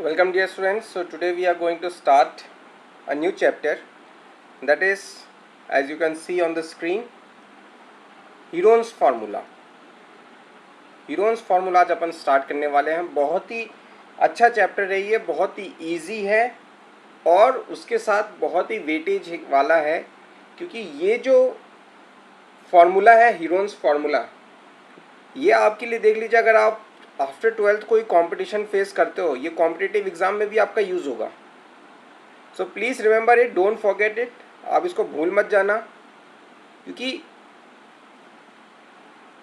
Welcome dear students. So today we are going to start a new chapter, that is, as you can see on the screen, Heron's formula. Heron's formula आज अपन start करने वाले हैं. बहुत ही अच्छा chapter है ये, बहुत ही easy है और उसके साथ बहुत ही वेटेज वाला है, क्योंकि ये जो फॉर्मूला है हीरोन्स फार्मूला, ये आपके लिए देख लीजिए, अगर आप आफ्टर 12th कोई कंपटीशन फेस करते हो, ये कॉम्पिटिटिव एग्जाम में भी आपका यूज़ होगा. So please remember it, don't forget it. आप इसको भूल मत जाना, क्योंकि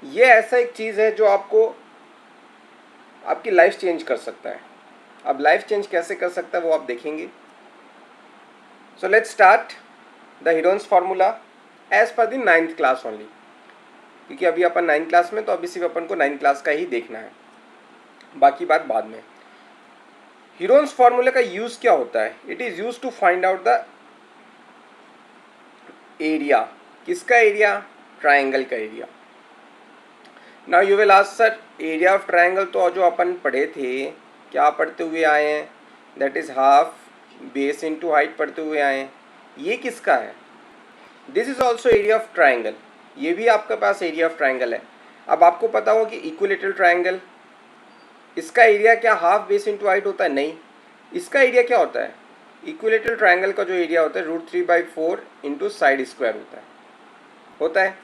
ये ऐसा एक चीज़ है जो आपको आपकी लाइफ चेंज कर सकता है. अब लाइफ चेंज कैसे कर सकता है वो आप देखेंगे. So let's start the Heron's formula as per the 9th class only, क्योंकि अभी अपन 9th क्लास में, तो अभी सिर्फ अपन को 9th क्लास का ही देखना है, बाकी बात बाद में. हीरोन्स फार्मूला का यूज क्या होता है? It is use to find out the area. किसका एरिया? ट्राइंगल का area. Now you will ask sir, area of triangle तो जो अपन पढ़े थे, क्या पढ़ते हुए आए हैं? That is half base into height पढ़ते हुए आए हैं. ये किसका है? This is also area of triangle. ये भी आपके पास एरिया ऑफ ट्राइंगल है. अब आपको पता हो कि इक्विलेटरल ट्राइंगल, इसका एरिया क्या हाफ बेस इंटू हाइट होता है? नहीं. इसका एरिया क्या होता है? इक्विलेटरल ट्राइंगल का जो एरिया होता है √3/4 इंटू साइड स्क्वायर होता है.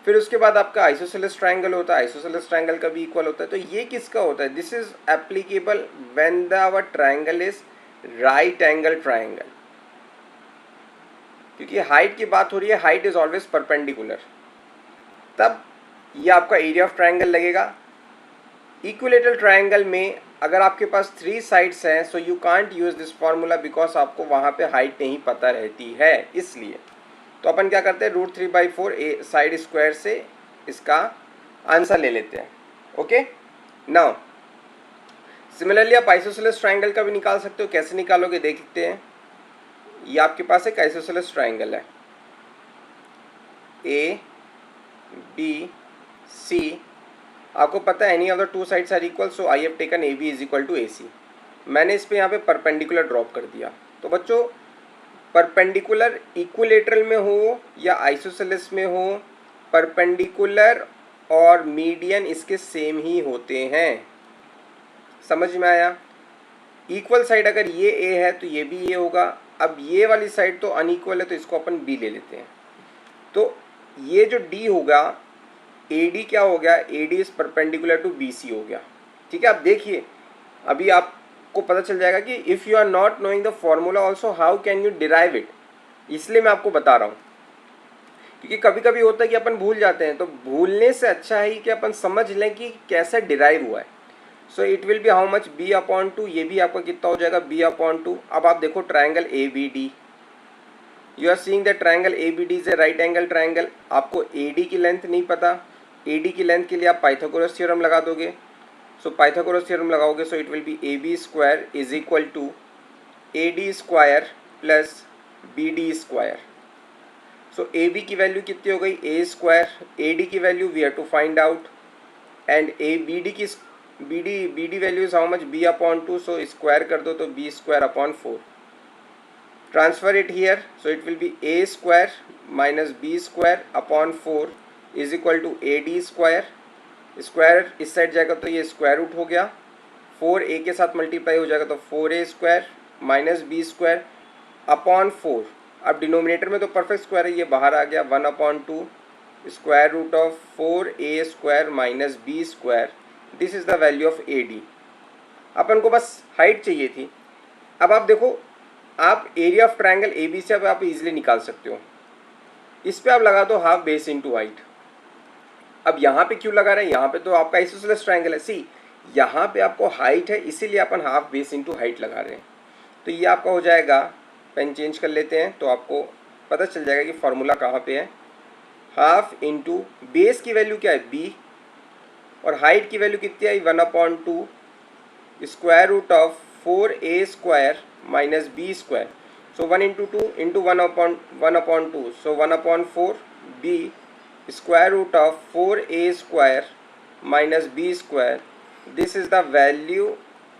फिर उसके बाद आपका आइसोसेलेस ट्राइंगल होता है, आइसोसेलेस ट्राइंगल का भी इक्वल होता है. तो ये किसका होता है? This is applicable when the our triangle is right angle triangle, क्योंकि हाइट की बात हो रही है, हाइट इज ऑलवेज परपेंडिकुलर. तब ये आपका एरिया ऑफ ट्राइंगल लगेगा. इक्विलेटरल ट्राइंगल में अगर आपके पास 3 साइड्स हैं, so you can't use this formula, because आपको वहाँ पे हाइट नहीं पता रहती है, इसलिए. तो अपन क्या करते हैं, √3/4 साइड स्क्वायर से इसका आंसर ले लेते हैं. ओके. नाउ सिमिलरली आप आइसोसेलेस ट्राइंगल का भी निकाल सकते हो. कैसे निकालोगे देखते हैं. ये आपके पास एक आइसोसेलेस ट्राइंगल है, ए बी सी. आपको पता है any of the 2 sides are equal, so I have taken A B is equal to A C. मैंने इस पे यहाँ पे परपेंडिकुलर ड्रॉप कर दिया. तो बच्चों, परपेंडिकुलर इक्विलेटरल में हो या आइसोसेलेस में हो, परपेंडिकुलर और मीडियन इसके सेम ही होते हैं. समझ में आया? इक्वल साइड अगर ये ए है तो ये भी ये होगा. अब ये वाली साइड तो अनइक्वल है, तो इसको अपन बी ले लेते हैं. तो ये जो डी होगा, ए डी क्या हो गया? A D is perpendicular to B C हो गया. ठीक है. आप देखिए, अभी आपको पता चल जाएगा कि if you are not knowing the formula also how can you derive it. इसलिए मैं आपको बता रहा हूँ, क्योंकि कभी कभी होता है कि अपन भूल जाते हैं. तो भूलने से अच्छा है कि अपन समझ लें कि कैसे डिराइव हुआ है. सो it will B how much, b/2. ये भी आपका कितना हो जाएगा? b/2. अब आप देखो triangle A B D, you are seeing the triangle A B D is a right angle triangle. आपको ए डी की लेंथ नहीं पता, ए डी की लेंथ के लिए आप पाइथागोरस थ्योरम लगा दोगे. सो पाइथागोरस थ्योरम लगाओगे, so it will be A B square is equal to A D square plus B D square. So A B की वैल्यू कितनी हो गई? A square. ए डी की value we have to find out, and A B D की B D value is how much? b/2. So square कर दो तो b²/4. Transfer it here, so it will be A square minus b²/4 is equal to A D square. Square इस side जाएगा तो ये square root हो गया, 4a के साथ मल्टीप्लाई हो जाएगा तो 4a² माइनस b²/4. अब डिनोमिनेटर में तो परफेक्ट स्क्वायर है, ये बाहर आ गया, 1/2 square root of 4a² minus b². This is the value of A D. अपन को बस हाइट चाहिए थी. अब आप देखो, आप area of triangle A B से अब आप इजीली निकाल सकते हो. इस पे आप लगा दो हाफ बेस इंटू हाइट. अब यहाँ पे क्यों लगा रहे हैं? यहाँ पे तो आपका आइसोसेलेस ट्राइंगल है. सी, यहाँ पे आपको हाइट है, इसीलिए अपन हाफ बेस इंटू हाइट लगा रहे हैं. तो ये आपका हो जाएगा, पेन चेंज कर लेते हैं तो आपको पता चल जाएगा कि फार्मूला कहाँ पे है. हाफ इंटू बेस की वैल्यू क्या है? बी, और हाइट की वैल्यू कितनी आई? 1/2 square root of 4a² minus b². So 1 into 2 into 1/2, so 1/4 b square root of 4a² minus b². This is the value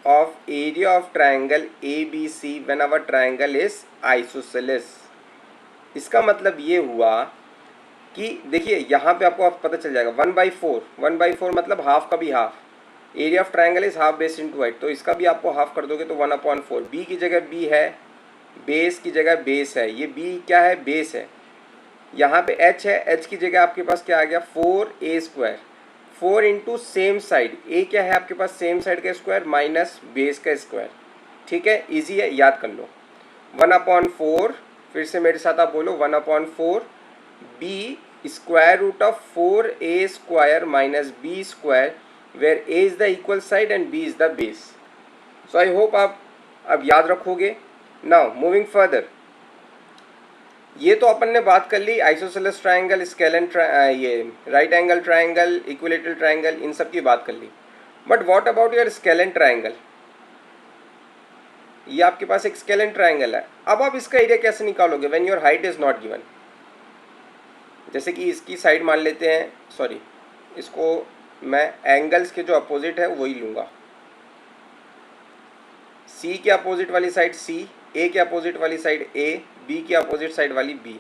of area of triangle A B C when our triangle is isosceles. इसका मतलब ये हुआ कि देखिए यहाँ पे आपको पता चल जाएगा 1/4 मतलब हाफ का भी half, area of triangle is half base into height, तो इसका भी आपको हाफ कर दोगे तो 1/4। बी की जगह बी है, बेस की जगह बेस है, ये बी क्या है, बेस है। यहाँ पे एच है, एच की जगह आपके पास क्या आ गया 4a², 4 इंटू सेम साइड, ए क्या है आपके पास सेम साइड का स्क्वायर माइनस बेस का स्क्वायर। ठीक है, इजी है, याद कर लो। 1/4, फिर से मेरे साथ आप बोलो 1/4 B square root of 4a² minus b² where a is the equal side and b is the base. So I hope आप अब याद रखोगे। नाउ मूविंग फर्दर, ये तो अपन ने बात कर ली आइसोसेलेस ट्राइंगल, स्केलन ये right angle triangle, equilateral triangle, इन सब की बात कर ली। But what about your scalene triangle? ये आपके पास एक स्केलन ट्राइंगल है, अब आप इसका एरिया कैसे निकालोगे when your height is not given? जैसे कि इसकी साइड मान लेते हैं, सॉरी इसको मैं एंगल्स के जो अपोजिट है वही लूँगा। सी के अपोजिट वाली साइड सी, ए के अपोजिट वाली साइड ए, बी के अपोजिट साइड वाली बी।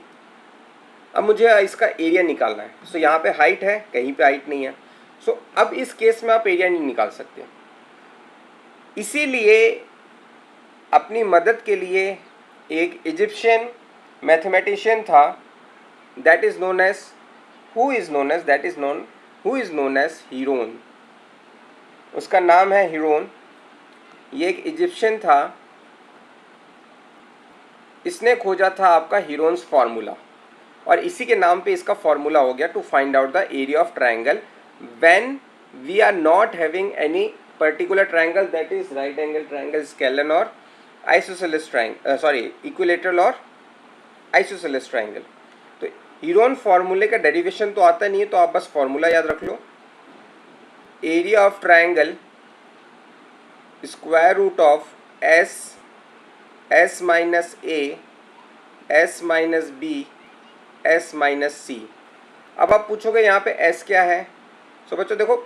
अब मुझे इसका एरिया निकालना है। सो यहाँ पे हाइट है, कहीं पे हाइट नहीं है। सो अब इस केस में आप एरिया नहीं निकाल सकते, इसीलिए अपनी मदद के लिए एक इजिप्शियन मैथमेटिशियन था, that is known as who is known as Heron. उसका नाम है हीरोन, ये एक इजिप्शियन था। इसने खोजा था आपका हीरोन्स फार्मूला, और इसी के नाम पे इसका फार्मूला हो गया to find out the area of triangle when we are not having any particular triangle, that is right angle triangle, scalene और आइसोसेलेस ट्राइंगल, सॉरी इक्विलेटरल और आइसोसेलेस ट्राइंगल। तो हीरोन फार्मूले का डेरिवेशन तो आता नहीं है, तो आप बस फार्मूला याद रख लो। Area of triangle square root of S minus A, S minus B, S minus C. अब आप पूछोगे यहाँ पे एस क्या है? सो बच्चों देखो,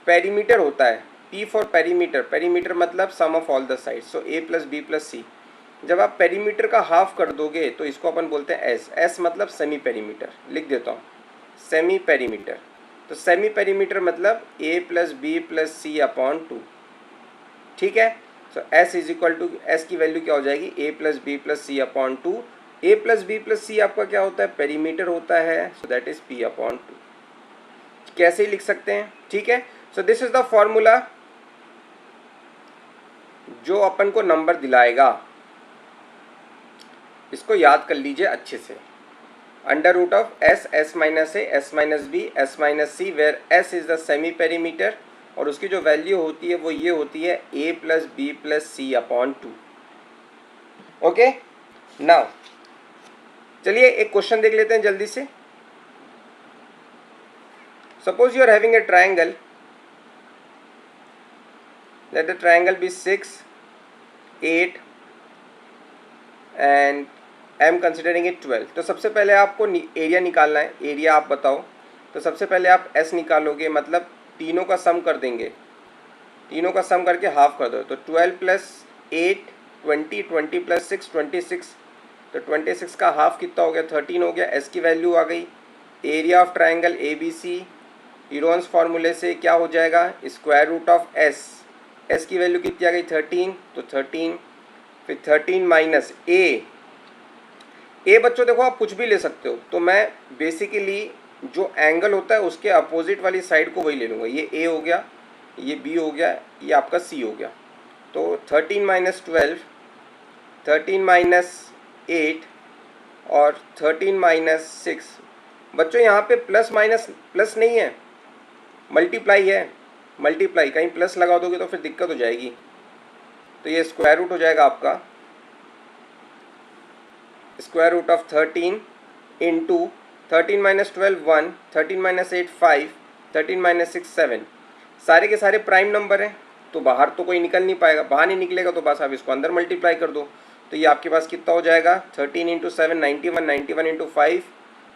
पेरीमीटर होता है, पी फॉर पेरीमीटर, पेरीमीटर मतलब sum of all the sides, so A plus B plus C. जब आप पेरीमीटर का हाफ कर दोगे तो इसको अपन बोलते हैं एस, एस मतलब सेमी पेरीमीटर, लिख देता हूँ सेमी पेरीमीटर। तो सेमी पेरीमीटर मतलब A plus B plus C upon 2। ठीक है, so S is equal to, S की वैल्यू क्या हो जाएगी, A plus B plus C upon 2। A plus B plus C आपका क्या होता है, पेरीमीटर होता है, so that is P upon 2। कैसे ही लिख सकते हैं, ठीक है। So this is the formula जो अपन को नंबर दिलाएगा, इसको याद कर लीजिए अच्छे से। Under root of S, S minus A, S minus B, S minus C, where S is the semi perimeter, और उसकी जो वैल्यू होती है वो ये होती है A plus B plus C upon 2। Okay, now चलिए एक क्वेश्चन देख लेते हैं जल्दी से। Suppose you are having a triangle, let the triangle be 6, 8 and I am considering it 12। तो सबसे पहले आपको एरिया निकालना है, एरिया आप बताओ। तो सबसे पहले आप एस निकालोगे, मतलब तीनों का सम कर देंगे, तीनों का सम करके हाफ कर दो। तो 12 प्लस 8 20, 20 प्लस 6 26, तो 26 का हाफ कितना हो गया, 13 हो गया। एस की वैल्यू आ गई। Area of triangle A B C, Heron's फार्मूले से क्या हो जाएगा, square root of S, S की वैल्यू कितनी आ गई 13, तो 13, फिर 13 माइनस ए बच्चों देखो आप कुछ भी ले सकते हो, तो मैं बेसिकली जो एंगल होता है उसके अपोजिट वाली साइड को वही ले लूँगा। ये ए हो गया, ये बी हो गया, ये आपका सी हो गया। तो 13 माइनस 12, 13 माइनस 8 और 13 माइनस 6। बच्चों यहाँ पे प्लस माइनस प्लस नहीं है, मल्टीप्लाई है, मल्टीप्लाई, कहीं प्लस लगा दोगे तो फिर दिक्कत हो जाएगी। तो ये स्क्वायर रूट हो जाएगा आपका, square root of 13 into 13 minus 12 1, 13 minus 8 5, 13 minus 6 7। सारे के सारे प्राइम नंबर हैं, तो बाहर तो कोई निकल नहीं पाएगा, बाहर नहीं निकलेगा तो बस आप इसको अंदर मल्टीप्लाई कर दो। तो ये आपके पास कितना हो जाएगा, 13 इंटू 7 91, 91 इंटू 5,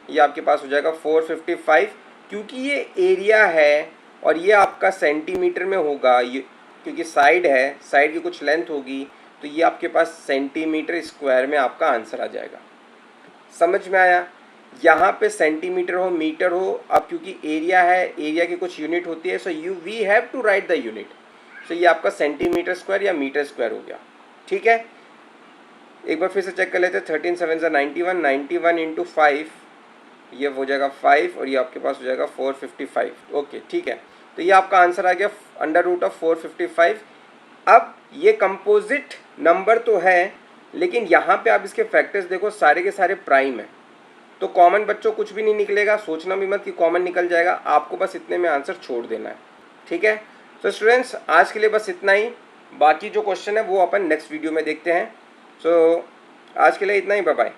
ये आपके पास हो जाएगा 455। क्योंकि ये एरिया है और ये आपका सेंटीमीटर में होगा, ये क्योंकि साइड है, साइड की कुछ लेंथ होगी, तो ये आपके पास सेंटीमीटर स्क्वायर में आपका आंसर आ जाएगा। समझ में आया? यहाँ पे सेंटीमीटर हो, मीटर हो, अब क्योंकि एरिया है, एरिया की कुछ यूनिट होती है, so we have to write the unit. So ये आपका सेंटीमीटर स्क्वायर या मीटर स्क्वायर हो गया। ठीक है, एक बार फिर से चेक कर लेते हैं। 13 7 91, 91 इंटू 5 ये हो जाएगा 5 और ये आपके पास हो जाएगा 455। ओके ठीक है, तो ये आपका आंसर आ गया अंडर रूट ऑफ 455। अब ये कंपोजिट नंबर तो है, लेकिन यहाँ पे आप इसके फैक्टर्स देखो, सारे के सारे प्राइम है, तो कॉमन बच्चों कुछ भी नहीं निकलेगा। सोचना भी मत कि कॉमन निकल जाएगा, आपको बस इतने में आंसर छोड़ देना है। ठीक है, तो स्टूडेंट्स आज के लिए बस इतना ही, बाकी जो क्वेश्चन है वो अपन नेक्स्ट वीडियो में देखते हैं। सो आज के लिए इतना ही, बाय बाय।